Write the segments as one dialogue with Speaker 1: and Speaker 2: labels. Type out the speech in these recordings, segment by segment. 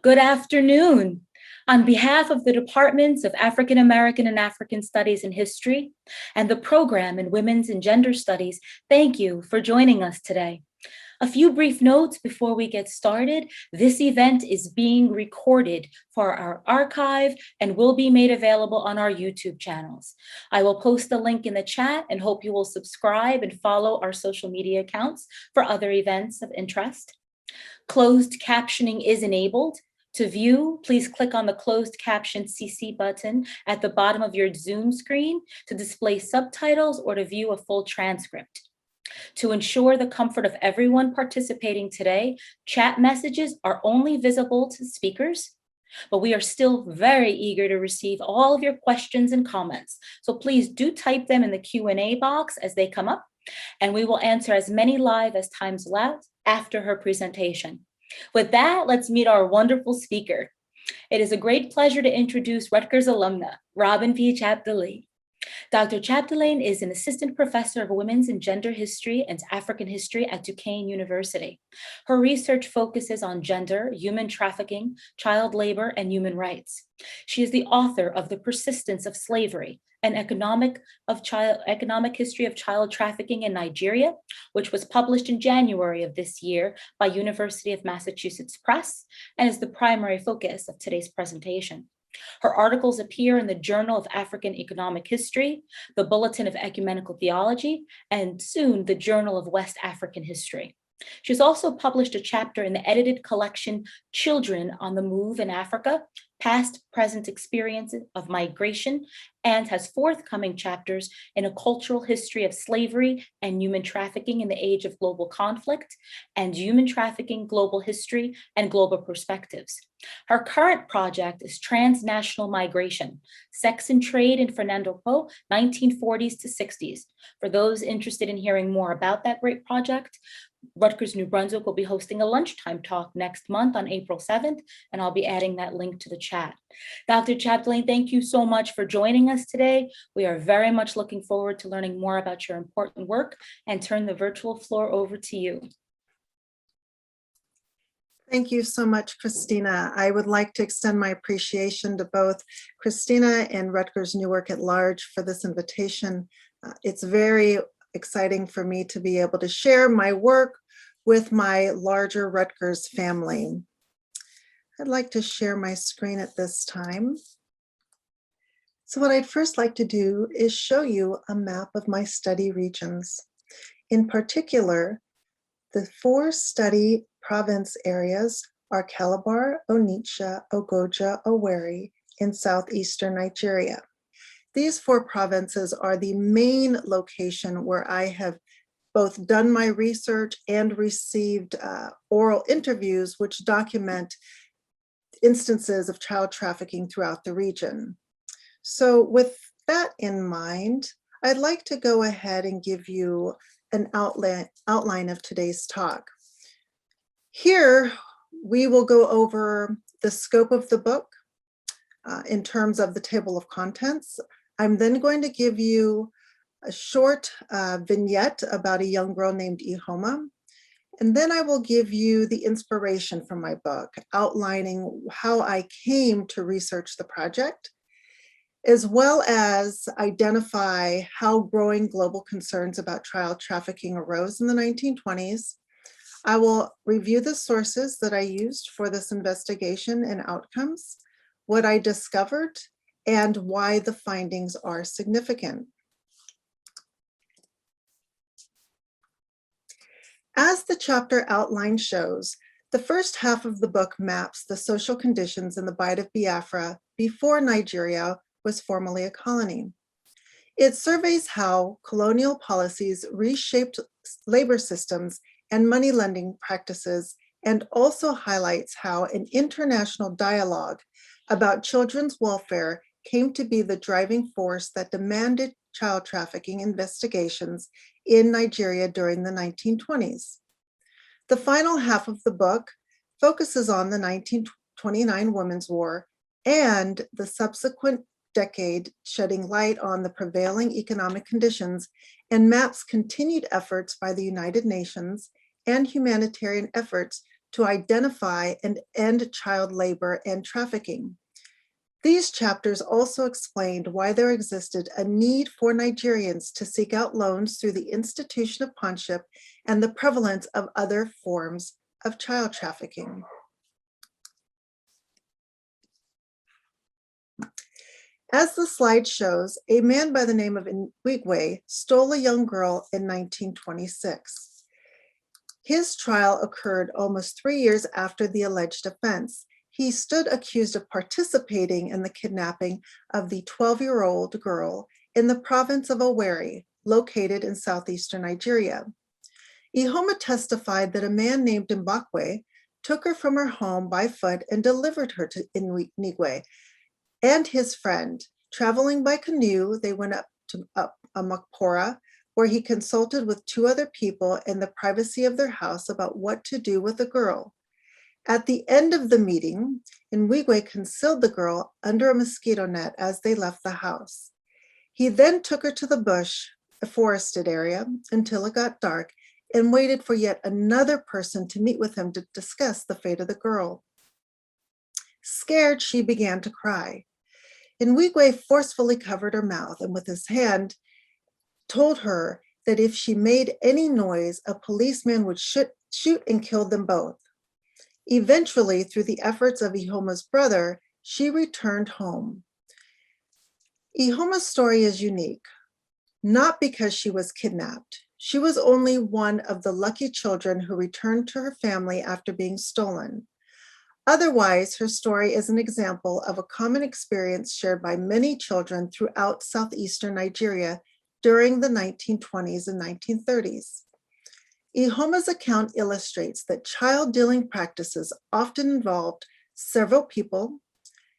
Speaker 1: Good afternoon. On behalf of the Departments of African American and African Studies and History and the program in Women's and Gender Studies, thank you for joining us today. A few brief notes before we get started. This event is being recorded for our archive and will be made available on our YouTube channels. I will post the link in the chat and hope you will subscribe and follow our social media accounts for other events of interest. Closed captioning is enabled. To view, please click on the closed caption CC button at the bottom of your Zoom screen to display subtitles or to view a full transcript. To ensure the comfort of everyone participating today, chat messages are only visible to speakers, but we are still very eager to receive all of your questions and comments. So please do type them in the Q&A box as they come up, and we will answer as many live as time's allowed after her presentation. With that, let's meet our wonderful speaker. It is a great pleasure to introduce Rutgers alumna, Phylisia Chapdelaine. Dr. Chapdelaine is an assistant professor of women's and gender history and African history at Duquesne University. Her research focuses on gender, human trafficking, child labor, and human rights. She is the author of The Persistence of Slavery, an economic history of child trafficking in Nigeria, which was published in January of this year by University of Massachusetts Press and is the primary focus of today's presentation. Her articles appear in the Journal of African Economic History, the Bulletin of Ecumenical Theology, and soon the Journal of West African History. She has also published a chapter in the edited collection Children on the Move in Africa, Past, Present Experiences of Migration, and has forthcoming chapters in A Cultural History of Slavery and Human Trafficking in the Age of Global Conflict, and Human Trafficking, Global History, and Global Perspectives. Her current project is Transnational Migration, Sex and Trade in Fernando Po, 1940s to 60s. For those interested in hearing more about that great project, Rutgers New Brunswick will be hosting a lunchtime talk next month on April 7th, and I'll be adding that link to the chat. Dr. Chapdelaine, thank you so much for joining us today. We are very much looking forward to learning more about your important work and turn the virtual floor over to you.
Speaker 2: Thank you so much, Christina. I would like to extend my appreciation to both Christina and Rutgers-Newark at large for this invitation. It's very exciting for me to be able to share my work with my larger Rutgers family. I'd like to share my screen at this time. So what I'd first like to do is show you a map of my study regions. In particular, the 4 study province areas are Calabar, Onitsha, Ogoja, Owerri in southeastern Nigeria. These 4 provinces are the main location where I have both done my research and received oral interviews which document instances of child trafficking throughout the region. So with that in mind, I'd like to go ahead and give you an outline of today's talk. Here, we will go over the scope of the book in terms of the table of contents. I'm then going to give you a short vignette about a young girl named Ihoma. And then I will give you the inspiration from my book, outlining how I came to research the project, as well as identify how growing global concerns about child trafficking arose in the 1920s. I will review the sources that I used for this investigation and outcomes, what I discovered, and why the findings are significant. As the chapter outline shows, the first half of the book maps the social conditions in the Bight of Biafra before Nigeria was formally a colony. It surveys how colonial policies reshaped labor systems and money lending practices, and also highlights how an international dialogue about children's welfare came to be the driving force that demanded child trafficking investigations in Nigeria during the 1920s. The final half of the book focuses on the 1929 Women's War and the subsequent decade, shedding light on the prevailing economic conditions and maps continued efforts by the United Nations and humanitarian efforts to identify and end child labor and trafficking. These chapters also explained why there existed a need for Nigerians to seek out loans through the institution of pawnship and the prevalence of other forms of child trafficking. As the slide shows, a man by the name of Igbo stole a young girl in 1926. His trial occurred almost 3 years after the alleged offense. He stood accused of participating in the kidnapping of the 12-year-old girl in the province of Owerri, located in southeastern Nigeria. Ihoma testified that a man named Mbakwe took her from her home by foot and delivered her to Igbo and his friend. Traveling by canoe, they went up a Makpora, where he consulted with 2 other people in the privacy of their house about what to do with the girl. At the end of the meeting, Nwigwe concealed the girl under a mosquito net as they left the house. He then took her to the bush, a forested area, until it got dark and waited for yet another person to meet with him to discuss the fate of the girl. Scared, she began to cry. Nwigwe forcefully covered her mouth and with his hand told her that if she made any noise, a policeman would shoot and kill them both. Eventually, through the efforts of Ihoma's brother, she returned home. Ihoma's story is unique, not because she was kidnapped. She was only one of the lucky children who returned to her family after being stolen. Otherwise, her story is an example of a common experience shared by many children throughout southeastern Nigeria during the 1920s and 1930s. Ihoma's account illustrates that child dealing practices often involved several people.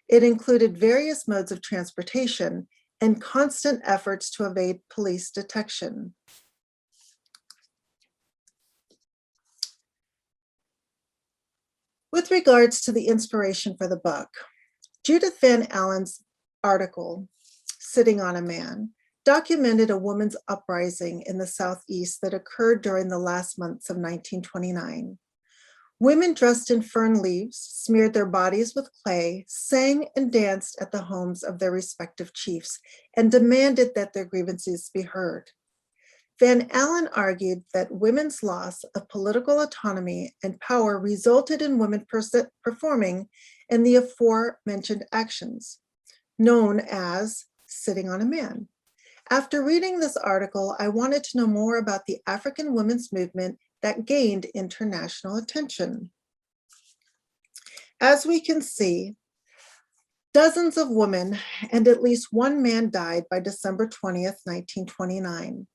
Speaker 2: It included various modes of transportation and constant efforts to evade police detection. With regards to the inspiration for the book, Judith Van Allen's article, Sitting on a Man, documented a women's uprising in the Southeast that occurred during the last months of 1929. Women dressed in fern leaves, smeared their bodies with clay, sang and danced at the homes of their respective chiefs, and demanded that their grievances be heard. Van Allen argued that women's loss of political autonomy and power resulted in women performing in the aforementioned actions, known as sitting on a man. After reading this article, I wanted to know more about the African women's movement that gained international attention. As we can see, dozens of women and at least one man died by December 20th, 1929.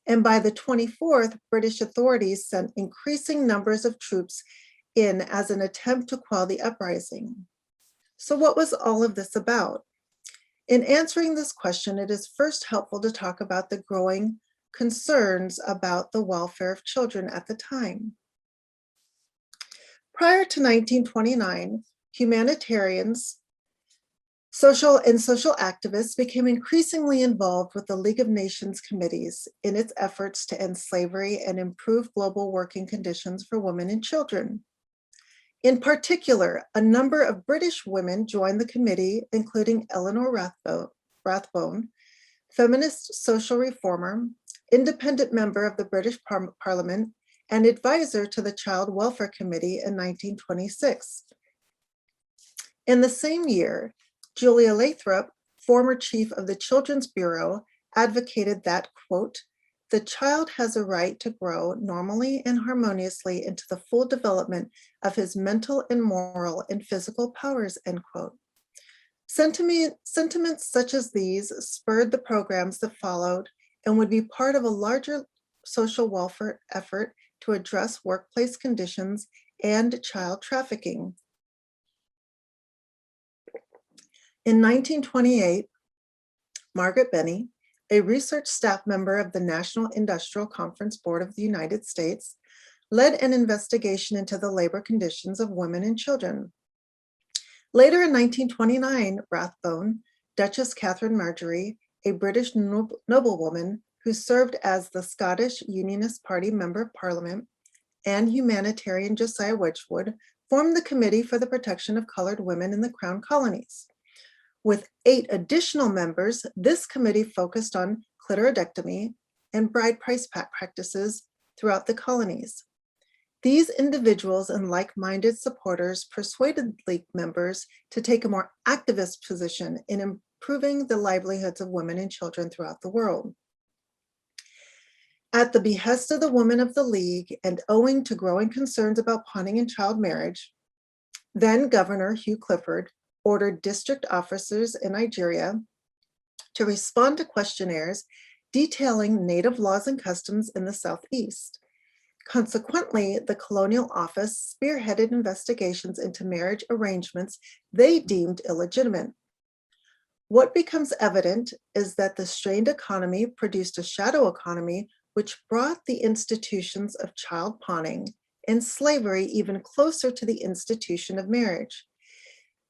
Speaker 2: And by the 24th, British authorities sent increasing numbers of troops in as an attempt to quell the uprising. So what was all of this about? In answering this question, it is first helpful to talk about the growing concerns about the welfare of children at the time. Prior to 1929, humanitarians, social activists became increasingly involved with the League of Nations committees in its efforts to end slavery and improve global working conditions for women and children. In particular, a number of British women joined the committee, including Eleanor Rathbone, feminist social reformer, independent member of the British Parliament, and advisor to the Child Welfare Committee in 1926. In the same year, Julia Lathrop, former chief of the Children's Bureau, advocated that, quote, "The child has a right to grow normally and harmoniously into the full development of his mental and moral and physical powers," end quote. Sentiments such as these spurred the programs that followed and would be part of a larger social welfare effort to address workplace conditions and child trafficking. In 1928, Margaret Benny, a research staff member of the National Industrial Conference Board of the United States, led an investigation into the labor conditions of women and children. Later in 1929, Rathbone, Duchess Catherine Marjorie, a British noblewoman who served as the Scottish Unionist Party Member of Parliament, and humanitarian Josiah Wedgwood formed the Committee for the Protection of Colored Women in the Crown Colonies. With 8 additional members, this committee focused on clitoridectomy and bride price practices throughout the colonies. These individuals and like-minded supporters persuaded League members to take a more activist position in improving the livelihoods of women and children throughout the world. At the behest of the women of the League and owing to growing concerns about pawning and child marriage, then Governor Hugh Clifford ordered district officers in Nigeria to respond to questionnaires detailing Native laws and customs in the Southeast. Consequently, the Colonial Office spearheaded investigations into marriage arrangements they deemed illegitimate. What becomes evident is that the strained economy produced a shadow economy which brought the institutions of child pawning and slavery even closer to the institution of marriage.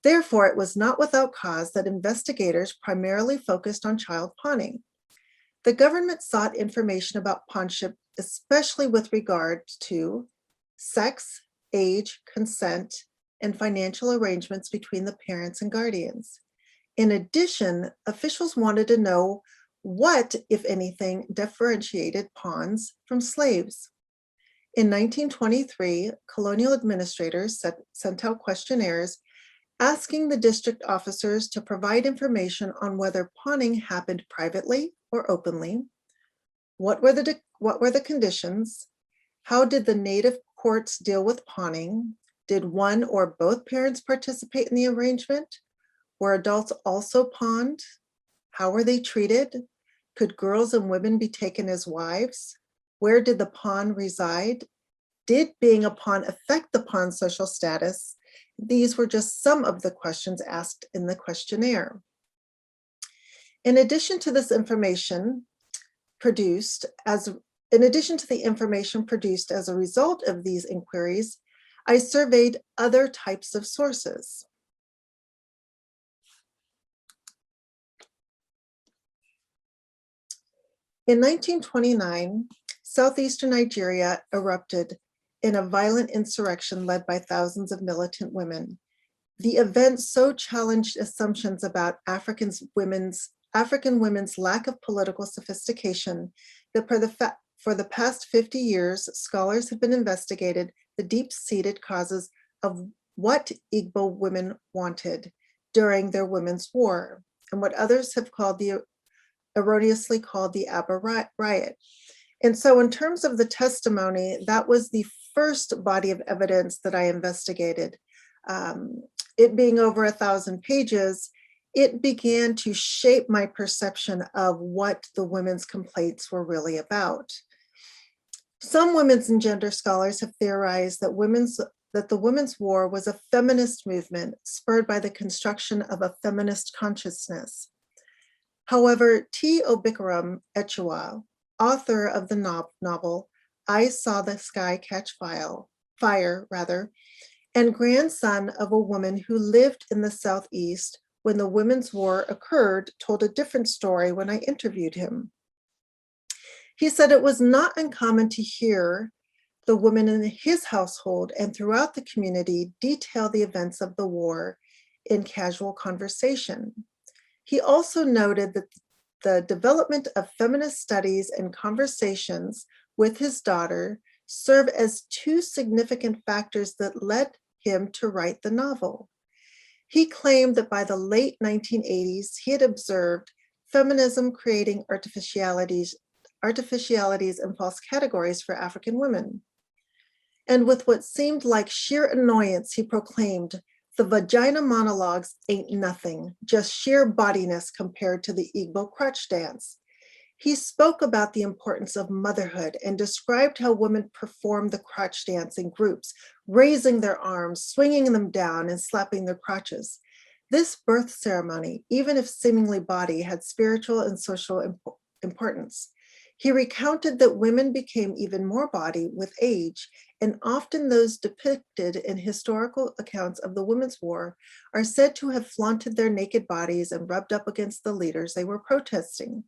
Speaker 2: Therefore, it was not without cause that investigators primarily focused on child pawning. The government sought information about pawnship, especially with regard to sex, age, consent, and financial arrangements between the parents and guardians. In addition, officials wanted to know what, if anything, differentiated pawns from slaves. In 1923, colonial administrators sent out questionnaires asking the district officers to provide information on whether pawning happened privately or openly, what were the conditions, how did the native courts deal with pawning, did one or both parents participate in the arrangement, were adults also pawned, how were they treated, could girls and women be taken as wives, where did the pawn reside, did being a pawn affect the pawn's social status? These were just some of the questions asked in the questionnaire. In addition to the information produced as a result of these inquiries, I surveyed other types of sources. In 1929, southeastern Nigeria erupted in a violent insurrection led by thousands of militant women. The event so challenged assumptions about African women's lack of political sophistication that for the past 50 years, scholars have been investigating the deep-seated causes of what Igbo women wanted during their Women's War, and what others have erroneously called the Abba riot. And so in terms of the testimony, that was the first body of evidence that I investigated. It being over 1,000 pages, it began to shape my perception of what the women's complaints were really about. Some women's and gender scholars have theorized that the Women's War was a feminist movement spurred by the construction of a feminist consciousness. However, T. Obikaram Echiwa, author of the novel I Saw the Sky Catch Fire, and grandson of a woman who lived in the Southeast when the Women's War occurred, told a different story when I interviewed him. He said it was not uncommon to hear the women in his household and throughout the community detail the events of the war in casual conversation. He also noted that the development of feminist studies and conversations with his daughter serve as 2 significant factors that led him to write the novel. He claimed that by the late 1980s, he had observed feminism creating artificialities and false categories for African women. And with what seemed like sheer annoyance, he proclaimed, "The vagina monologues ain't nothing, just sheer bodiness compared to the Igbo crotch dance." He spoke about the importance of motherhood and described how women performed the crotch dance in groups, raising their arms, swinging them down, and slapping their crotches. This birth ceremony, even if seemingly bawdy, had spiritual and social importance. He recounted that women became even more bawdy with age, and often those depicted in historical accounts of the Women's War are said to have flaunted their naked bodies and rubbed up against the leaders they were protesting.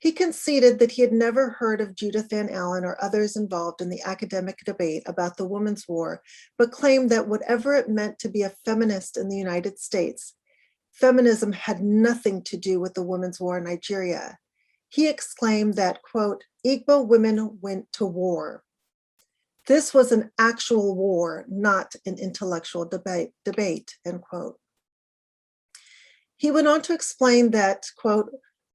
Speaker 2: He conceded that he had never heard of Judith Van Allen or others involved in the academic debate about the Women's War, but claimed that whatever it meant to be a feminist in the United States, feminism had nothing to do with the Women's War in Nigeria. He exclaimed that, quote, Igbo women went to war. This was an actual war, not an intellectual debate, end quote. He went on to explain that, quote,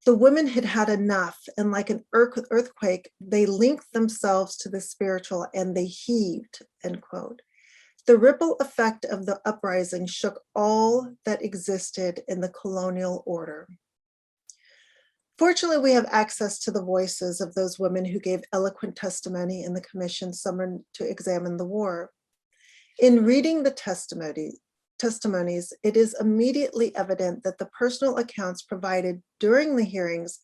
Speaker 2: the women had had enough, and like an earthquake, they linked themselves to the spiritual and they heaved, end quote. The ripple effect of the uprising shook all that existed in the colonial order. Fortunately, we have access to the voices of those women who gave eloquent testimony in the commission summoned to examine the war. In reading the testimonies, it is immediately evident that the personal accounts provided during the hearings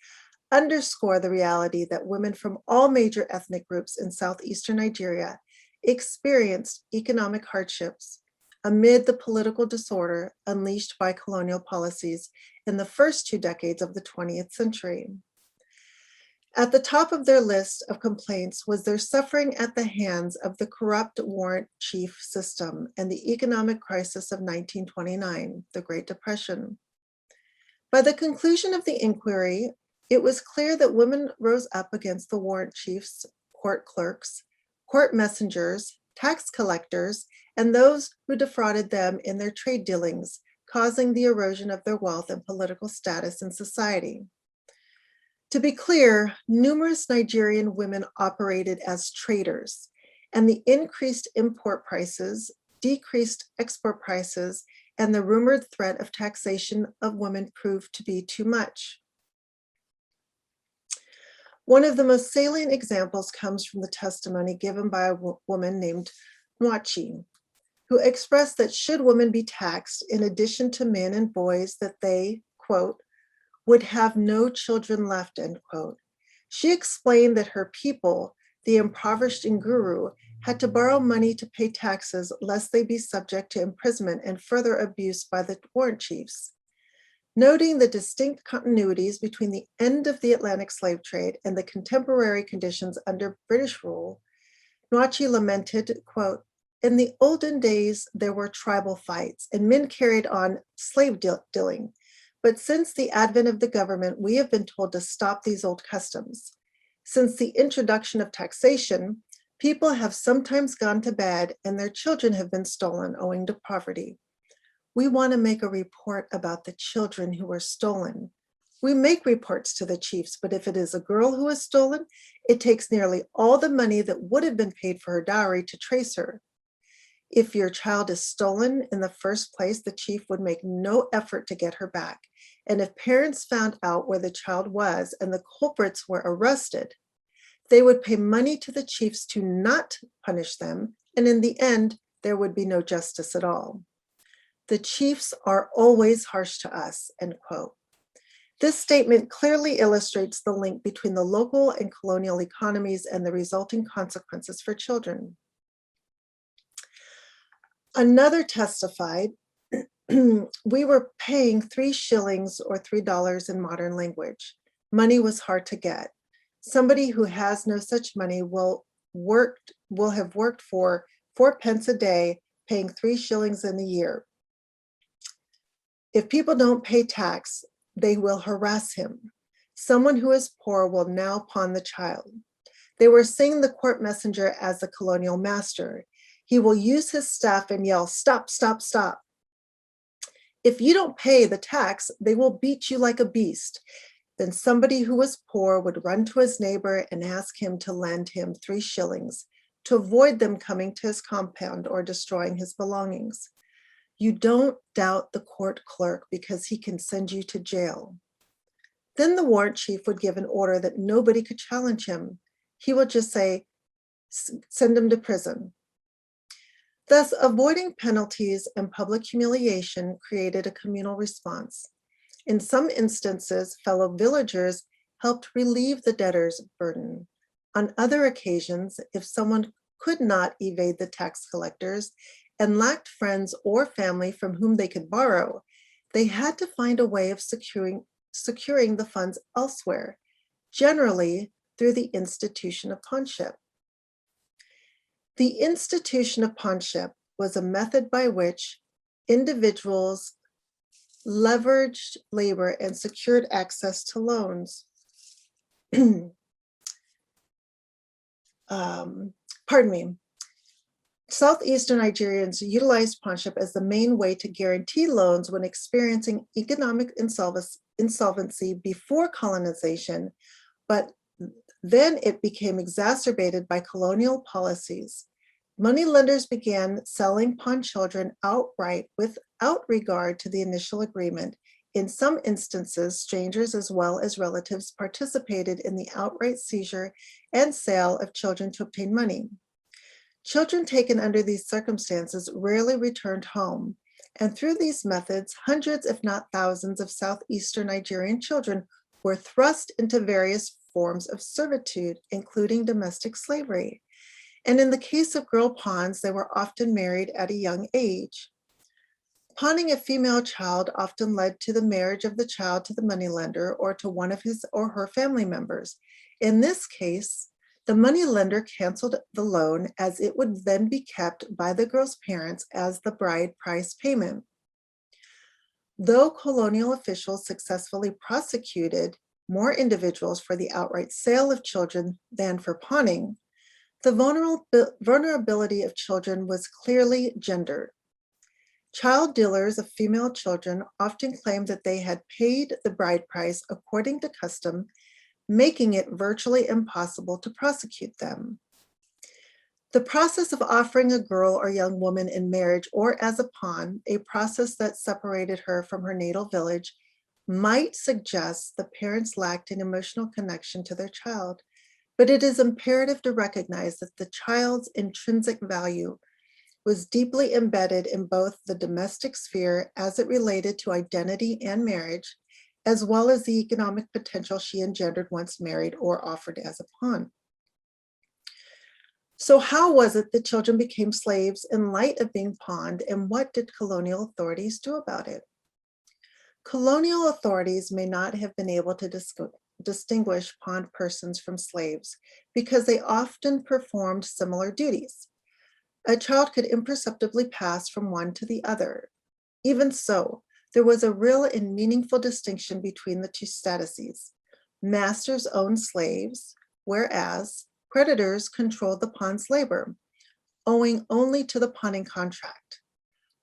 Speaker 2: underscore the reality that women from all major ethnic groups in southeastern Nigeria experienced economic hardships amid the political disorder unleashed by colonial policies in the first 2 decades of the 20th century. At the top of their list of complaints was their suffering at the hands of the corrupt warrant chief system and the economic crisis of 1929, the Great Depression. By the conclusion of the inquiry, it was clear that women rose up against the warrant chiefs, court clerks, court messengers, tax collectors, and those who defrauded them in their trade dealings, causing the erosion of their wealth and political status in society. To be clear, numerous Nigerian women operated as traders, and the increased import prices, decreased export prices, and the rumored threat of taxation of women proved to be too much. One of the most salient examples comes from the testimony given by a woman named Nwachi, who expressed that should women be taxed in addition to men and boys, that they, quote, would have no children left, end quote. She explained that her people, the impoverished Nguru, had to borrow money to pay taxes lest they be subject to imprisonment and further abuse by the warrant chiefs. Noting the distinct continuities between the end of the Atlantic slave trade and the contemporary conditions under British rule, Nwachi lamented, quote, in the olden days, there were tribal fights and men carried on slave dealing. But since the advent of the government, we have been told to stop these old customs. Since the introduction of taxation, people have sometimes gone to bed and their children have been stolen owing to poverty. We want to make a report about the children who were stolen. We make reports to the chiefs, but if it is a girl who is stolen, it takes nearly all the money that would have been paid for her dowry to trace her. If your child is stolen in the first place, the chief would make no effort to get her back. And if parents found out where the child was and the culprits were arrested, they would pay money to the chiefs to not punish them. And in the end, there would be no justice at all. The chiefs are always harsh to us, end quote. This statement clearly illustrates the link between the local and colonial economies and the resulting consequences for children. Another testified, we were paying 3 shillings or $3 in modern language. Money was hard to get. Somebody who has no such money will have worked for 4 pence a day, paying 3 shillings in a year. If people don't pay tax, they will harass him. Someone who is poor will now pawn the child. They were seeing the court messenger as the colonial master. He will use his staff and yell, stop, stop, stop. If you don't pay the tax, they will beat you like a beast. Then somebody who was poor would run to his neighbor and ask him to lend him 3 shillings to avoid them coming to his compound or destroying his belongings. You don't doubt the court clerk because he can send you to jail. Then the warrant chief would give an order that nobody could challenge him. He would just say, send him to prison. Thus, avoiding penalties and public humiliation created a communal response. In some instances, fellow villagers helped relieve the debtor's burden. On other occasions, if someone could not evade the tax collectors and lacked friends or family from whom they could borrow, they had to find a way of securing the funds elsewhere. generally through the institution of pawnship. The institution of pawnship was a method by which individuals leveraged labor and secured access to loans. Pardon me. Southeastern Nigerians utilized pawnship as the main way to guarantee loans when experiencing economic insolvency before colonization, but then it became exacerbated by colonial policies. Moneylenders began selling pawn children outright without regard to the initial agreement. In some instances, strangers as well as relatives participated in the outright seizure and sale of children to obtain money. Children taken under these circumstances rarely returned home, and through these methods, hundreds, if not thousands, of southeastern Nigerian children were thrust into various forms of servitude, including domestic slavery. And in the case of girl pawns, they were often married at a young age. Pawning a female child often led to the marriage of the child to the moneylender or to one of his or her family members. In this case, the moneylender canceled the loan as it would then be kept by the girl's parents as the bride price payment. Though colonial officials successfully prosecuted more individuals for the outright sale of children than for pawning, the vulnerability of children was clearly gendered. Child dealers of female children often claimed that they had paid the bride price according to custom, making it virtually impossible to prosecute them. The process of offering a girl or young woman in marriage or as a pawn, a process that separated her from her natal village, might suggest the parents lacked an emotional connection to their child, but it is imperative to recognize that the child's intrinsic value was deeply embedded in both the domestic sphere as it related to identity and marriage, as well as the economic potential she engendered once married or offered as a pawn. So how was it that children became slaves in light of being pawned, and what did colonial authorities do about it? Colonial authorities may not have been able to distinguish pawned persons from slaves because they often performed similar duties. A child could imperceptibly pass from one to the other. Even so, there was a real and meaningful distinction between the two statuses. Masters owned slaves, whereas creditors controlled the pawn's labor, owing only to the pawning contract.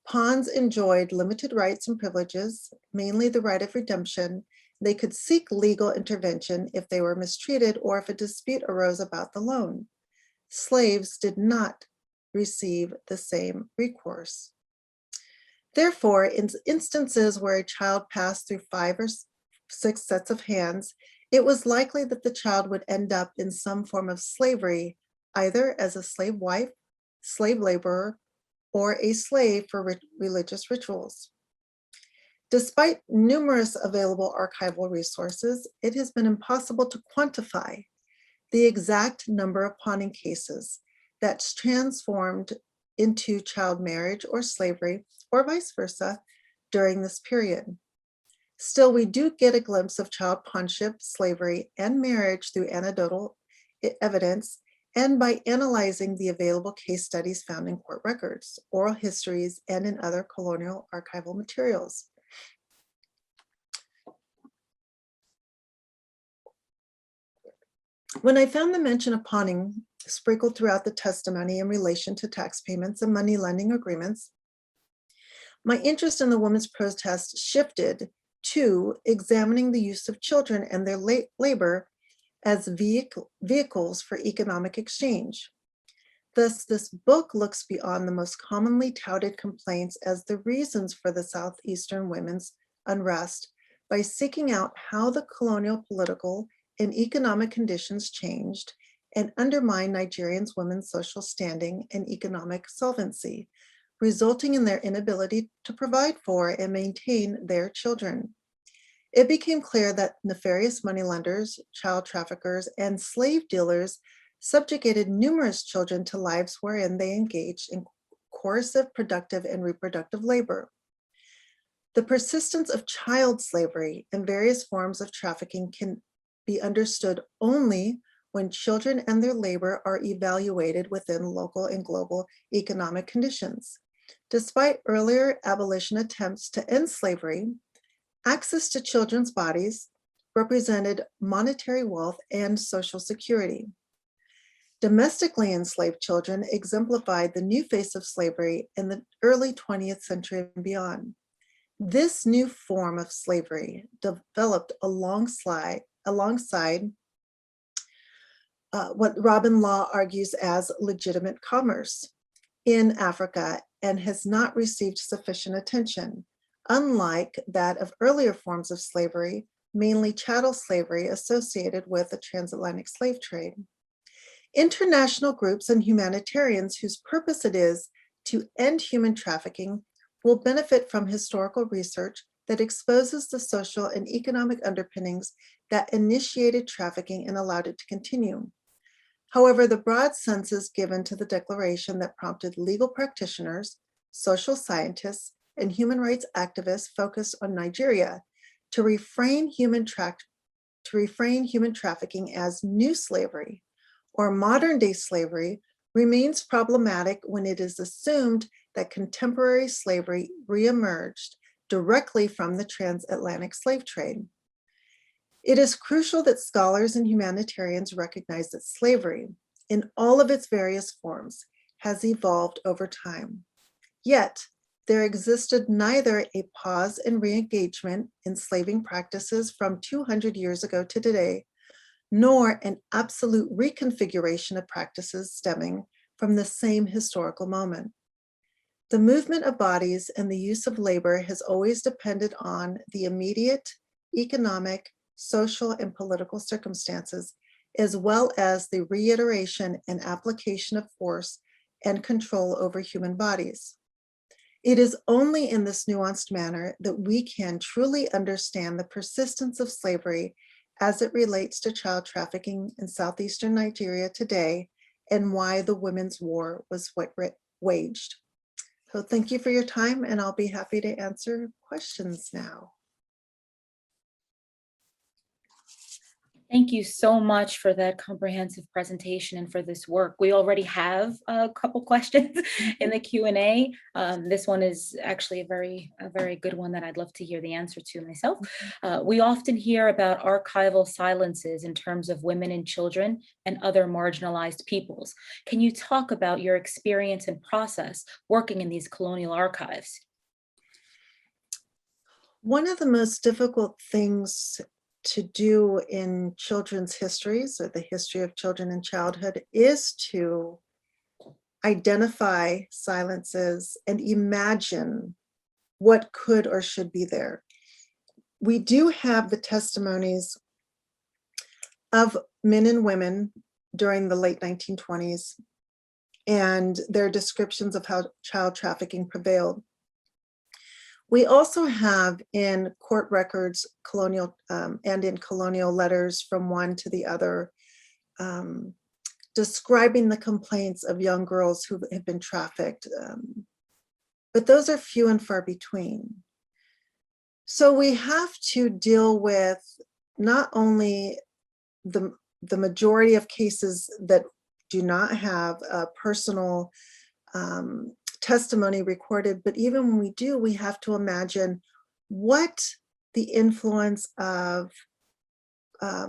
Speaker 2: Pawns enjoyed limited rights and privileges, mainly the right of redemption. They could seek legal intervention if they were mistreated or if a dispute arose about the loan. Slaves did not receive the same recourse. Therefore, in instances where a child passed through 5 or 6 sets of hands, it was likely that the child would end up in some form of slavery, either as a slave wife, slave laborer, or a slave for religious rituals. Despite numerous available archival resources, it has been impossible to quantify the exact number of pawning cases that's transformed into child marriage or slavery, or vice versa, during this period. Still, we do get a glimpse of child pawnship, slavery, and marriage through anecdotal evidence and by analyzing the available case studies found in court records, oral histories, and in other colonial archival materials. When I found the mention of pawning sprinkled throughout the testimony in relation to tax payments and money lending agreements, my interest in the women's protest shifted to examining the use of children and their labor as vehicles for economic exchange. Thus, this book looks beyond the most commonly touted complaints as the reasons for the Southeastern women's unrest by seeking out how the colonial political and economic conditions changed and undermined Nigerians' women's social standing and economic solvency, resulting in their inability to provide for and maintain their children. It became clear that nefarious moneylenders, child traffickers, and slave dealers subjugated numerous children to lives wherein they engaged in coercive, productive, and reproductive labor. The persistence of child slavery and various forms of trafficking can be understood only when children and their labor are evaluated within local and global economic conditions. Despite earlier abolition attempts to end slavery, access to children's bodies represented monetary wealth and social security. Domestically enslaved children exemplified the new face of slavery in the early 20th century and beyond. This new form of slavery developed alongside what Robin Law argues as legitimate commerce in Africa and has not received sufficient attention, unlike that of earlier forms of slavery, mainly chattel slavery associated with the transatlantic slave trade. International groups and humanitarians whose purpose it is to end human trafficking will benefit from historical research that exposes the social and economic underpinnings that initiated trafficking and allowed it to continue. However, the broad senses given to the declaration that prompted legal practitioners, social scientists, and human rights activists focused on Nigeria to reframe human trafficking as new slavery or modern day slavery remains problematic when it is assumed that contemporary slavery reemerged directly from the transatlantic slave trade. It is crucial that scholars and humanitarians recognize that slavery, in all of its various forms, has evolved over time. Yet, there existed neither a pause in re-engagement in enslaving practices from 200 years ago to today, nor an absolute reconfiguration of practices stemming from the same historical moment. The movement of bodies and the use of labor has always depended on the immediate economic, social, and political circumstances, as well as the reiteration and application of force and control over human bodies. It is only in this nuanced manner that we can truly understand the persistence of slavery as it relates to child trafficking in southeastern Nigeria today and why the Women's War was waged. So thank you for your time, and I'll be happy to answer questions now.
Speaker 1: Thank you so much for that comprehensive presentation and for this work. We already have a couple questions in the Q&A. This one is actually a very good one that I'd love to hear the answer to myself. We often hear about archival silences in terms of women and children and other marginalized peoples. Can you talk about your experience and process working in these colonial archives?
Speaker 2: One of the most difficult things to do in children's histories, or the history of children and childhood, is to identify silences and imagine what could or should be there. We do have the testimonies of men and women during the late 1920s and their descriptions of how child trafficking prevailed. We also have in court records, colonial and in colonial letters from one to the other, describing the complaints of young girls who have been trafficked. But those are few and far between. So we have to deal with not only the majority of cases that do not have a personal testimony recorded, but even when we do, we have to imagine what the influence of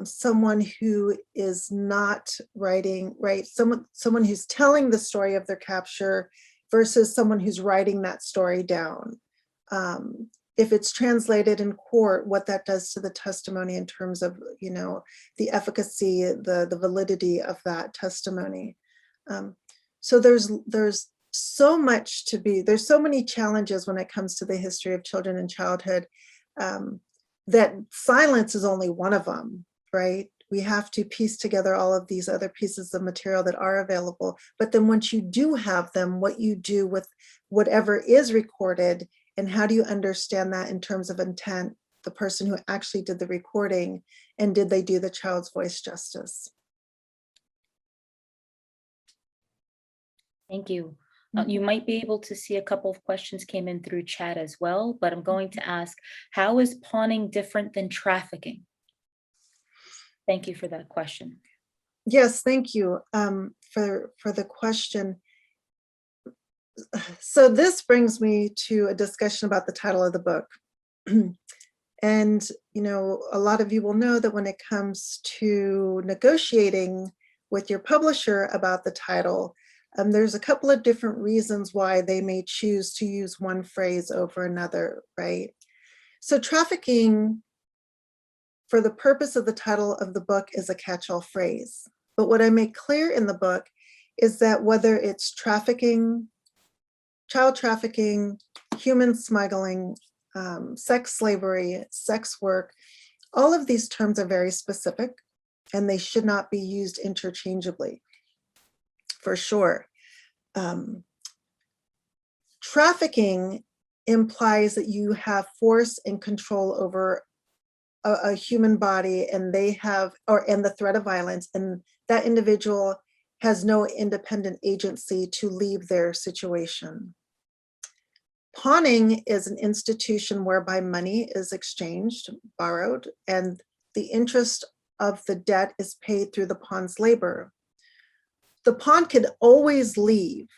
Speaker 2: someone who is not writing, right? Someone who's telling the story of their capture versus someone who's writing that story down. If it's translated in court, what that does to the testimony in terms of, you know, the efficacy, the validity of that testimony. So there's so much to be, there's so many challenges when it comes to the history of children and childhood, that silence is only one of them, right? We have to piece together all of these other pieces of material that are available. But then once you do have them, what you do with whatever is recorded, and how do you understand that in terms of intent, the person who actually did the recording, and did they do the child's voice justice?
Speaker 1: Thank you. You might be able to see a couple of questions came in through chat as well, but I'm going to ask, how is pawning different than trafficking? Thank you for that question.
Speaker 2: Yes, thank you for the question. So this brings me to a discussion about the title of the book. And, you know, a lot of you will know that when it comes to negotiating with your publisher about the title, there's a couple of different reasons why they may choose to use one phrase over another, right? So trafficking, for the purpose of the title of the book, is a catch-all phrase. But what I make clear in the book is that whether it's trafficking, child trafficking, human smuggling, sex slavery, sex work, all of these terms are very specific and they should not be used interchangeably, for sure. Trafficking implies that you have force and control over a human body, and they have, and the threat of violence, and that individual has no independent agency to leave their situation. Pawning is an institution whereby money is exchanged, borrowed, and the interest of the debt is paid through the pawn's labor. The pawn could always leave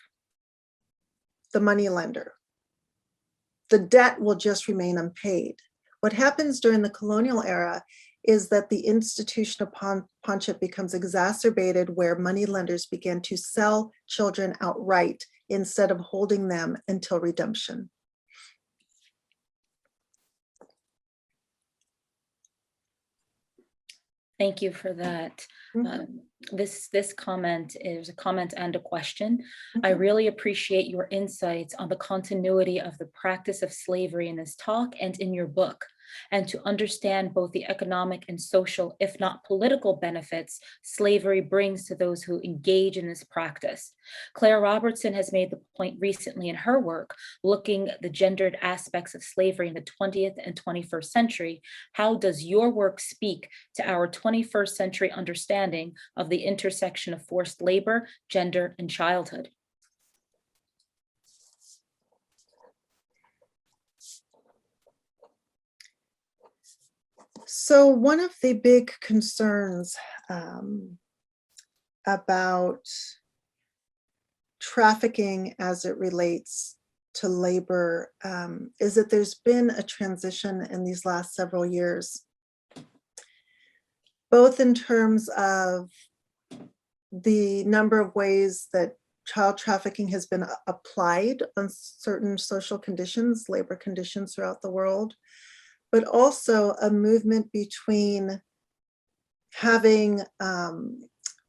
Speaker 2: the money lender. The debt will just remain unpaid. What happens during the colonial era is that the institution of pawnship becomes exacerbated, where money lenders begin to sell children outright instead of holding them until redemption.
Speaker 1: Thank you for that. This comment is a comment and a question. I really appreciate your insights on the continuity of the practice of slavery in this talk and in your book, and to understand both the economic and social, if not political, benefits slavery brings to those who engage in this practice. Claire Robertson has made the point recently in her work, looking at the gendered aspects of slavery in the 20th and 21st century. How does your work speak to our 21st century understanding of the intersection of forced labor, gender, and childhood?
Speaker 2: So one of the big concerns about trafficking as it relates to labor is that there's been a transition in these last several years, both in terms of the number of ways that child trafficking has been applied on certain social conditions, labor conditions throughout the world, but also a movement between having,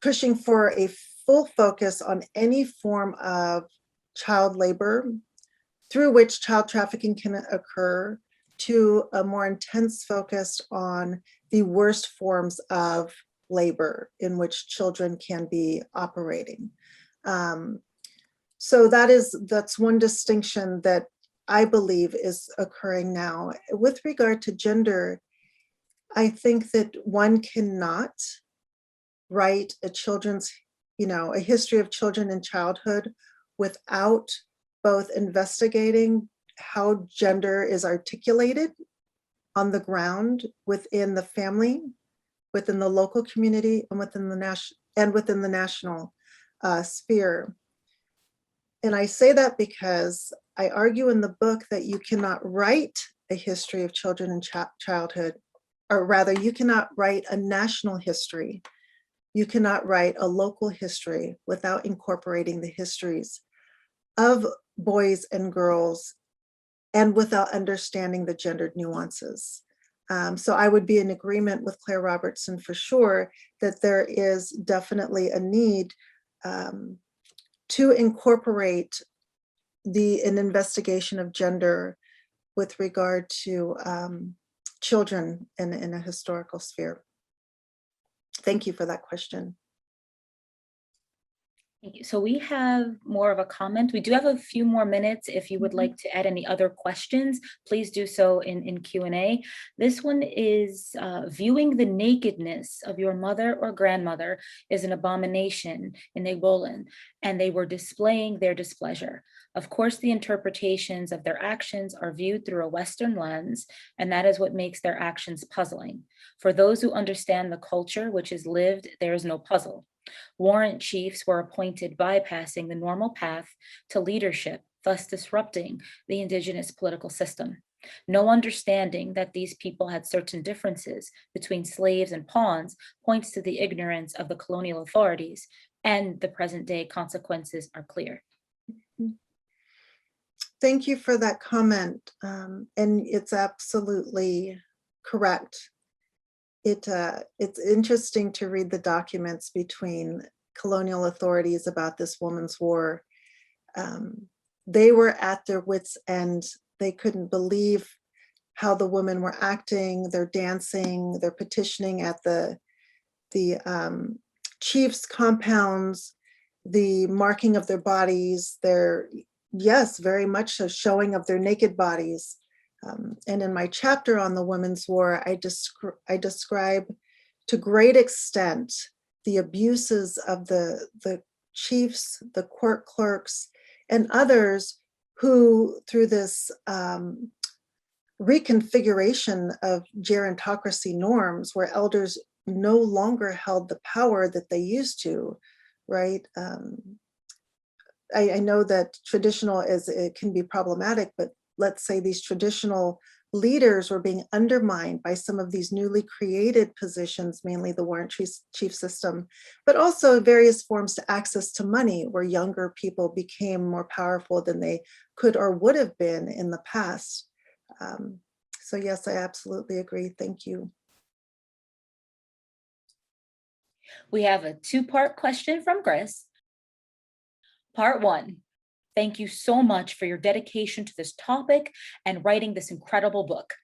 Speaker 2: pushing for a full focus on any form of child labor through which child trafficking can occur, to a more intense focus on the worst forms of labor in which children can be operating. So that's one distinction that I believe is occurring now. With regard to gender, I think that one cannot write a history of children and childhood without both investigating how gender is articulated on the ground within the family, within the local community, and within the national sphere. And I say that because I argue in the book that you cannot write a history of children and childhood, or rather, you cannot write a national history. You cannot write a local history without incorporating the histories of boys and girls and without understanding the gendered nuances. So I would be in agreement with Claire Robertson for sure that there is definitely a need to incorporate an investigation of gender with regard to children in a historical sphere. Thank you for that question.
Speaker 1: Thank you. So we have more of a comment. We do have a few more minutes. If you would like to add any other questions, please do so in Q&A. This one is viewing the nakedness of your mother or grandmother is an abomination in Igbo, and they were displaying their displeasure. Of course, the interpretations of their actions are viewed through a Western lens, and that is what makes their actions puzzling. For those who understand the culture which is lived, there is no puzzle. Warrant chiefs were appointed bypassing the normal path to leadership, thus disrupting the indigenous political system. No understanding that these people had certain differences between slaves and pawns points to the ignorance of the colonial authorities, and the present day consequences are clear.
Speaker 2: Thank you for that comment. And it's absolutely correct. It's interesting to read the documents between colonial authorities about this woman's war. They were at their wits' end. They couldn't believe how the women were acting. They're dancing, they're petitioning at the chief's compounds, the marking of their bodies, their, yes, very much so, showing of their naked bodies. And in my chapter on the Women's War, I describe to great extent the abuses of the chiefs, the court clerks, and others who, through this reconfiguration of gerontocracy norms, where elders no longer held the power that they used to, right? I know that traditional it can be problematic, but let's say these traditional leaders were being undermined by some of these newly created positions, mainly the warrant chief system, but also various forms to access to money, where younger people became more powerful than they could or would have been in the past. So yes, I absolutely agree. Thank you.
Speaker 1: We have a two-part question from Chris. Part one. Thank you so much for your dedication to this topic and writing this incredible book.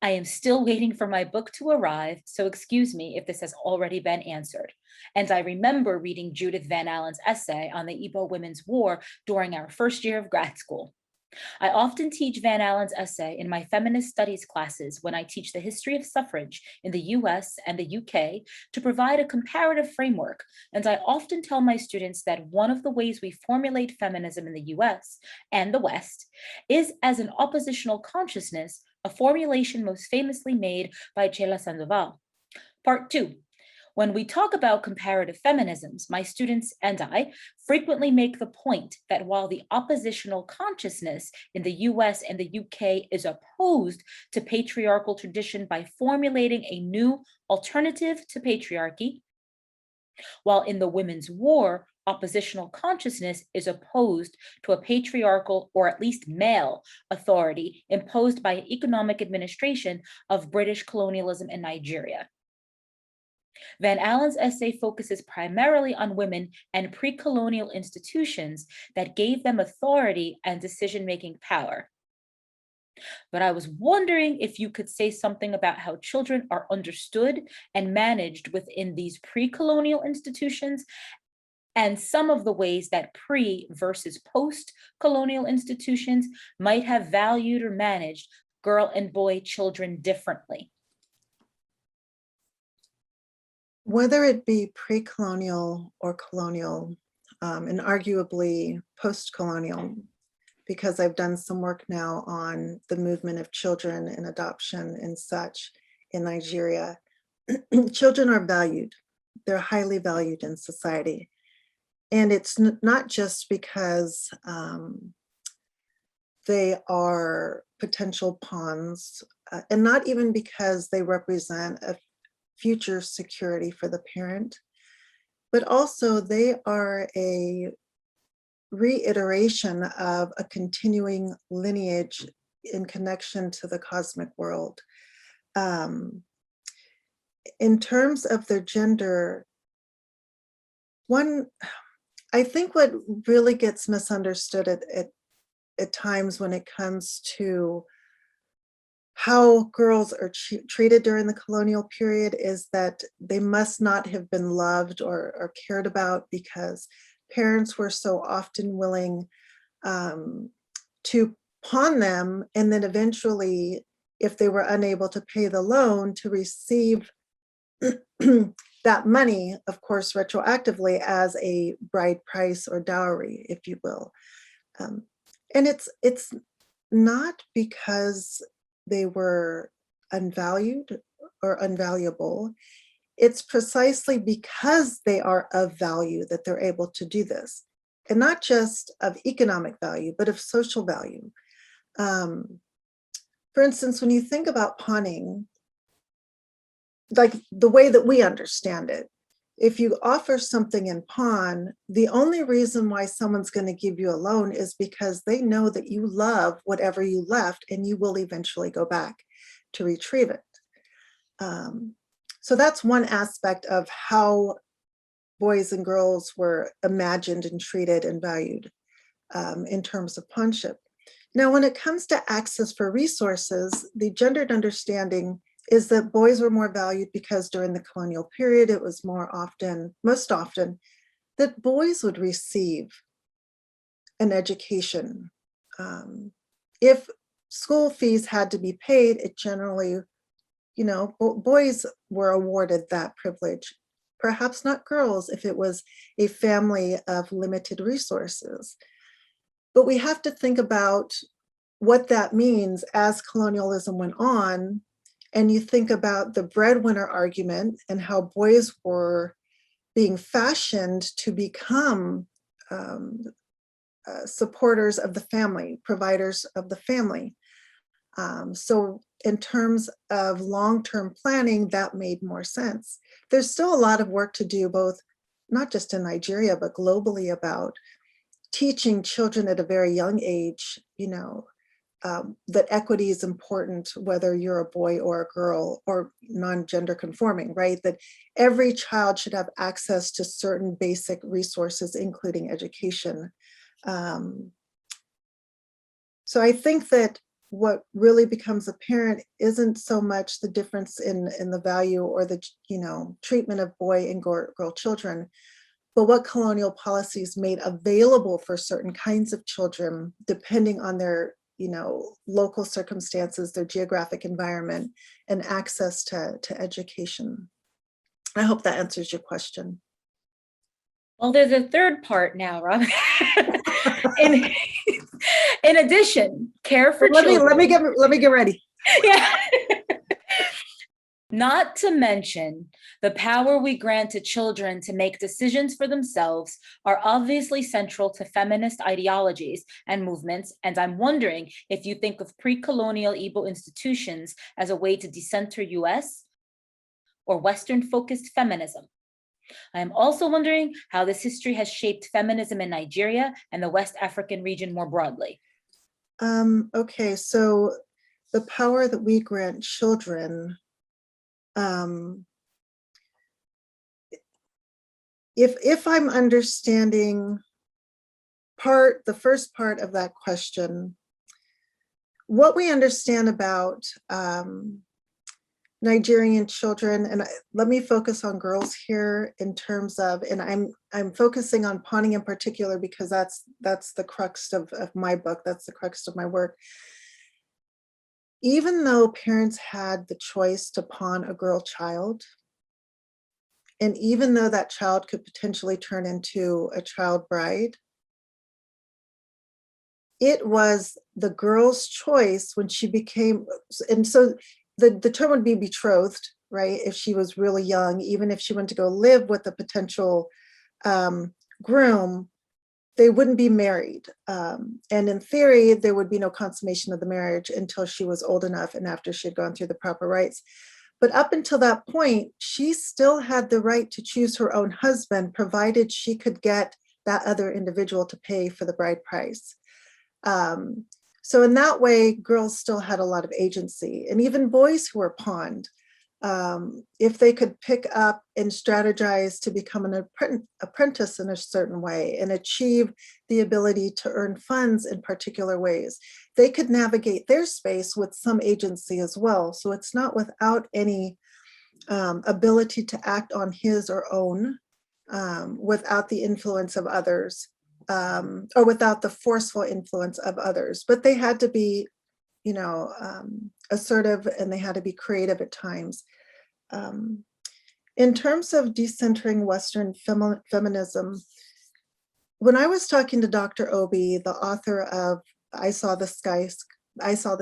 Speaker 1: I am still waiting for my book to arrive, so excuse me if this has already been answered. And I remember reading Judith Van Allen's essay on the Igbo Women's War during our first year of grad school. I often teach Van Allen's essay in my feminist studies classes when I teach the history of suffrage in the US and the UK to provide a comparative framework. And I often tell my students that one of the ways we formulate feminism in the US and the West is as an oppositional consciousness, a formulation most famously made by Chela Sandoval. Part two. When we talk about comparative feminisms, my students and I frequently make the point that while the oppositional consciousness in the US and the UK is opposed to patriarchal tradition by formulating a new alternative to patriarchy, while in the Women's War, oppositional consciousness is opposed to a patriarchal or at least male authority imposed by an economic administration of British colonialism in Nigeria. Van Allen's essay focuses primarily on women and pre-colonial institutions that gave them authority and decision-making power. But I was wondering if you could say something about how children are understood and managed within these pre-colonial institutions, and some of the ways that pre versus post-colonial institutions might have valued or managed girl and boy children differently.
Speaker 2: Whether it be pre-colonial or colonial, and arguably post-colonial, because I've done some work now on the movement of children and adoption and such in Nigeria, children are valued. They're highly valued in society. And it's not just because they are potential pawns, and not even because they represent a future security for the parent, but also they are a reiteration of a continuing lineage in connection to the cosmic world. In terms of their gender, I think what really gets misunderstood at times when it comes to how girls are treated during the colonial period is that they must not have been loved or cared about because parents were so often willing to pawn them, and then eventually, if they were unable to pay the loan, to receive that money, of course, retroactively as a bride price or dowry, if you will. And it's not because they were unvalued or unvaluable. It's precisely because they are of value that they're able to do this. And not just of economic value, but of social value. For instance, when you think about pawning, like the way that we understand it, if you offer something in pawn, the only reason why someone's going to give you a loan is because they know that you love whatever you left and you will eventually go back to retrieve it. So that's one aspect of how boys and girls were imagined and treated and valued in terms of pawnship. Now, when it comes to access for resources, the gendered understanding is that boys were more valued because during the colonial period, it was most often, that boys would receive an education. If school fees had to be paid, it generally, boys were awarded that privilege. Perhaps not girls if it was a family of limited resources. But we have to think about what that means as colonialism went on. And you think about the breadwinner argument and how boys were being fashioned to become supporters of the family, providers of the family. So in terms of long-term planning, that made more sense. There's still a lot of work to do, both not just in Nigeria, but globally, about teaching children at a very young age, that equity is important, whether you're a boy or a girl or non-gender conforming, right? That every child should have access to certain basic resources, including education. So I think that what really becomes apparent isn't so much the difference in the value or the treatment of boy and girl children, but what colonial policies made available for certain kinds of children, depending on their local circumstances, their geographic environment, and access to education. I hope that answers your question.
Speaker 1: Well, there's a third part now, Rob. In addition, care for children.
Speaker 2: Let me get ready.
Speaker 1: Yeah. Not to mention the power we grant to children to make decisions for themselves are obviously central to feminist ideologies and movements, and I'm wondering if you think of pre-colonial Igbo institutions as a way to decenter US or Western-focused feminism. I am also wondering how this history has shaped feminism in Nigeria and the West African region more broadly.
Speaker 2: Okay, so the power that we grant children, if I'm understanding the first part of that question, what we understand about Nigerian children, and let me focus on girls here in terms of, and I'm focusing on pawning in particular because that's the crux of my book, that's the crux of my work. Even though parents had the choice to pawn a girl child, and even though that child could potentially turn into a child bride, it was the girl's choice when she became, and so the term would be betrothed, right? If she was really young, even if she went to go live with a potential groom, they wouldn't be married. And in theory, there would be no consummation of the marriage until she was old enough and after she had gone through the proper rites. But up until that point, she still had the right to choose her own husband, provided she could get that other individual to pay for the bride price. So in that way, girls still had a lot of agency, and even boys who were pawned, if they could pick up and strategize to become an apprentice in a certain way and achieve the ability to earn funds in particular ways, they could navigate their space with some agency as well. So it's not without any ability to act on his or own without the influence of others, or without the forceful influence of others. But they had to be, assertive, and they had to be creative at times. In terms of decentering Western feminism, when I was talking to Dr. Obi, the author of I Saw the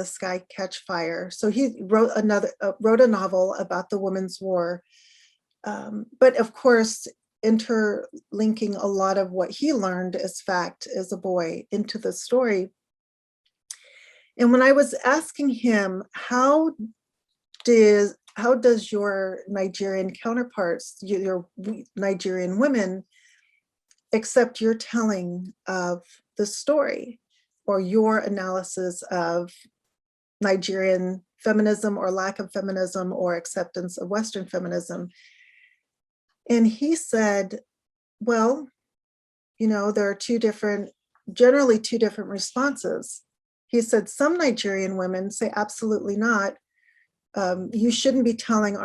Speaker 2: Sky Catch Fire. So he wrote a novel about the Women's War. But of course, interlinking a lot of what he learned as fact as a boy into the story. And when I was asking him, how does your Nigerian counterparts, your Nigerian women, accept your telling of the story or your analysis of Nigerian feminism or lack of feminism or acceptance of Western feminism? And he said, well, there are generally two different responses. He said, some Nigerian women say, absolutely not. You shouldn't be telling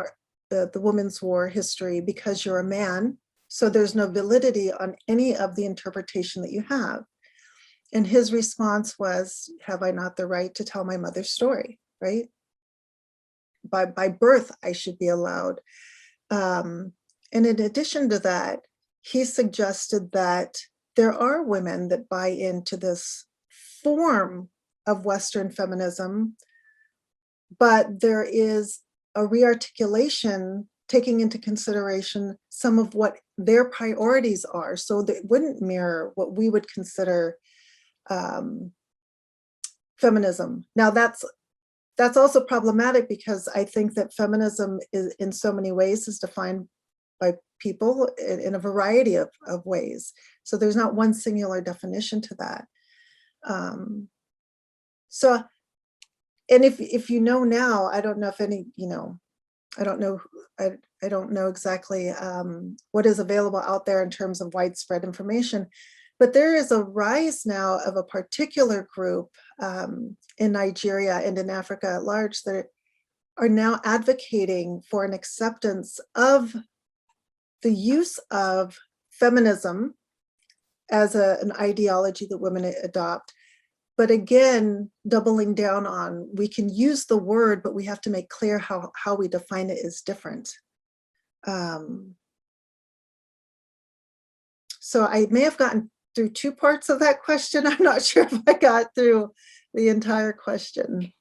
Speaker 2: the Women's War history because you're a man. So there's no validity on any of the interpretation that you have. And his response was, have I not the right to tell my mother's story, right? By birth, I should be allowed. And in addition to that, he suggested that there are women that buy into this form of Western feminism, but there is a rearticulation taking into consideration some of what their priorities are, so that wouldn't mirror what we would consider feminism. Now that's also problematic, because I think that feminism is in so many ways is defined by people in a variety of ways. So there's not one singular definition to that. So, and if now, I don't know if any, I don't know exactly what is available out there in terms of widespread information, but there is a rise now of a particular group in Nigeria and in Africa at large that are now advocating for an acceptance of the use of feminism as an ideology that women adopt. But again, doubling down on, we can use the word, but we have to make clear how we define it is different. So I may have gotten through two parts of that question. I'm not sure if I got through the entire question.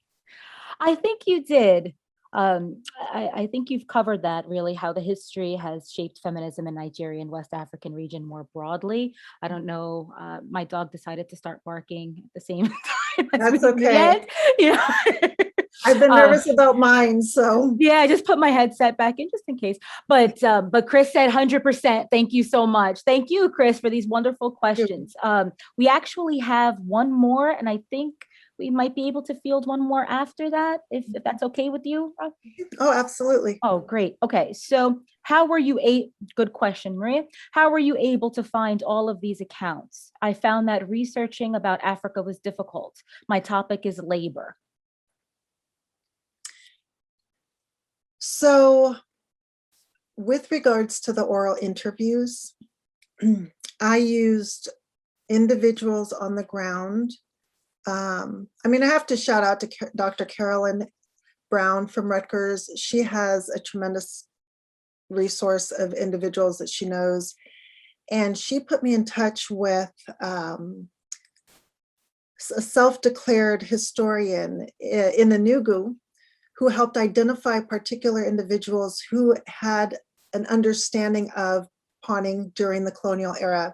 Speaker 1: I think you did. I think you've covered that, really, how the history has shaped feminism in Nigeria and West African region more broadly. I don't know, my dog decided to start barking at the same time.
Speaker 2: That's okay. I've been nervous about mine, so.
Speaker 1: Yeah, I just put my headset back in just in case. But Chris said 100%. Thank you so much. Thank you, Chris, for these wonderful questions. We actually have one more, and I think we might be able to field one more after that, if that's okay with you.
Speaker 2: Oh, absolutely.
Speaker 1: Oh, great. Okay, so how were you good question, Maria. How were you able to find all of these accounts? I found that researching about Africa was difficult. My topic is labor.
Speaker 2: So with regards to the oral interviews, I used individuals on the ground. I have to shout out to Dr. Carolyn Brown from Rutgers. She has a tremendous resource of individuals that she knows. And she put me in touch with a self-declared historian in the Nugu, who helped identify particular individuals who had an understanding of pawning during the colonial era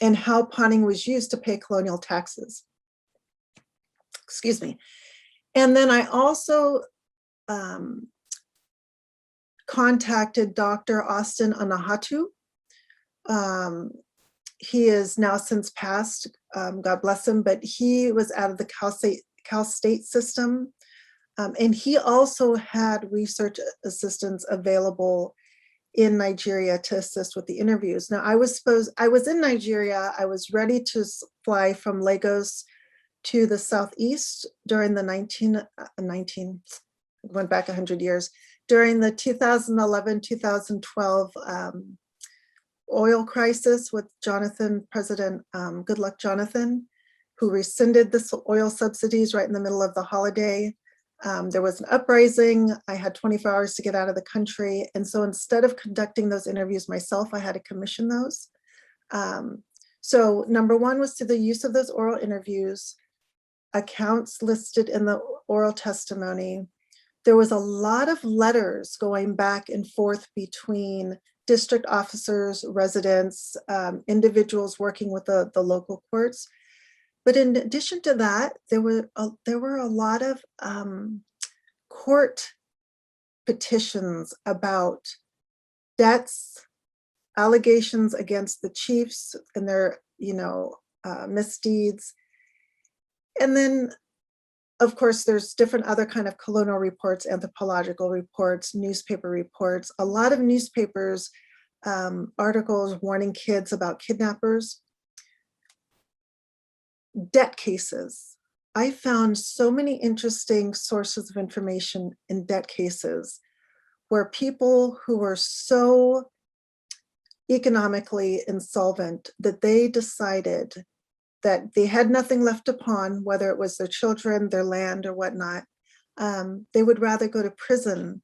Speaker 2: and how pawning was used to pay colonial taxes. Excuse me. And then I also contacted Dr. Austin Anahatu. He is now since passed, God bless him, but he was out of the Cal State system. And he also had research assistants available in Nigeria to assist with the interviews. Now, I was in Nigeria. I was ready to fly from Lagos to the southeast during the went back 100 years, during the 2011-2012 oil crisis with President Goodluck Jonathan, who rescinded the oil subsidies right in the middle of the holiday. There was an uprising. I had 24 hours to get out of the country. And so instead of conducting those interviews myself, I had to commission those. So number one was to the use of those oral interviews, accounts listed in the oral testimony. There was a lot of letters going back and forth between district officers, residents, individuals working with the local courts. But in addition to that, there were a lot of court petitions about debts, allegations against the chiefs and their, misdeeds. And then, of course, there's different other kind of colonial reports, anthropological reports, newspaper reports, a lot of newspapers, articles warning kids about kidnappers. Debt cases. I found so many interesting sources of information in debt cases where people who were so economically insolvent that they decided that they had nothing left to pawn, whether it was their children, their land, or whatnot. They would rather go to prison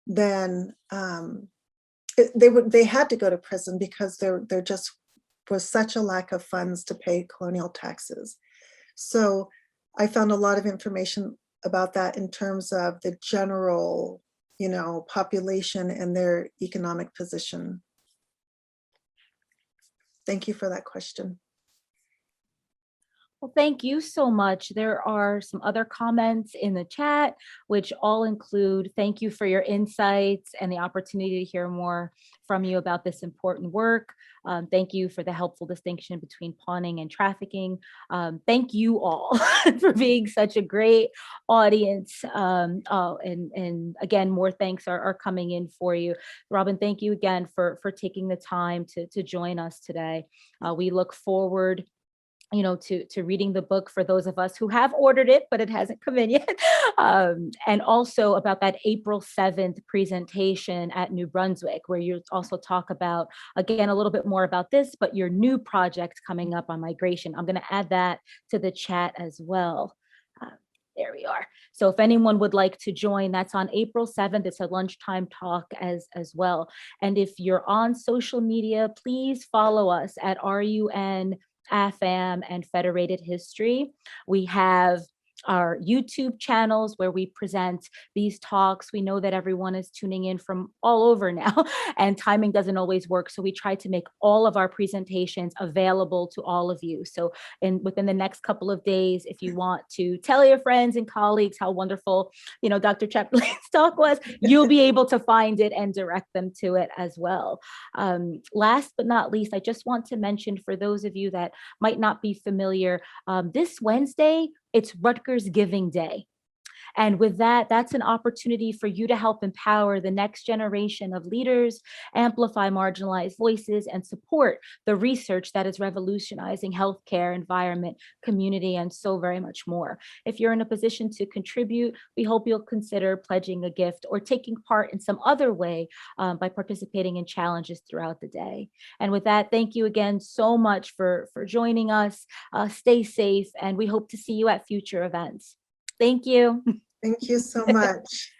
Speaker 2: than they had to go to prison because there just was such a lack of funds to pay colonial taxes. So I found a lot of information about that in terms of the general, population and their economic position. Thank you for that question.
Speaker 1: Well, thank you so much. There are some other comments in the chat, which all include thank you for your insights and the opportunity to hear more from you about this important work. Thank you for the helpful distinction between pawning and trafficking. Thank you all for being such a great audience. And again, more thanks are coming in for you. Robin, thank you again for taking the time to join us today. We look forward to reading the book for those of us who have ordered it, but it hasn't come in yet. And also about that April 7th presentation at New Brunswick, where you also talk about, again, a little bit more about this, but your new project coming up on migration. I'm going to add that to the chat as well. There we are. So if anyone would like to join, that's on April 7th. It's a lunchtime talk as well. And if you're on social media, please follow us at RUN AFAM and Federated History. We have our YouTube channels where we present these talks. We know that everyone is tuning in from all over now and timing doesn't always work. So we try to make all of our presentations available to all of you. So within the next couple of days, if you want to tell your friends and colleagues how wonderful, Dr. Chapdelaine's talk was, you'll be able to find it and direct them to it as well. Last but not least, I just want to mention for those of you that might not be familiar, this Wednesday, it's Rutgers Giving Day. And with that, that's an opportunity for you to help empower the next generation of leaders, amplify marginalized voices, and support the research that is revolutionizing healthcare, environment, community, and so very much more. If you're in a position to contribute, we hope you'll consider pledging a gift or taking part in some other way by participating in challenges throughout the day. And with that, thank you again so much for joining us. Stay safe, and we hope to see you at future events. Thank you.
Speaker 2: Thank you so much.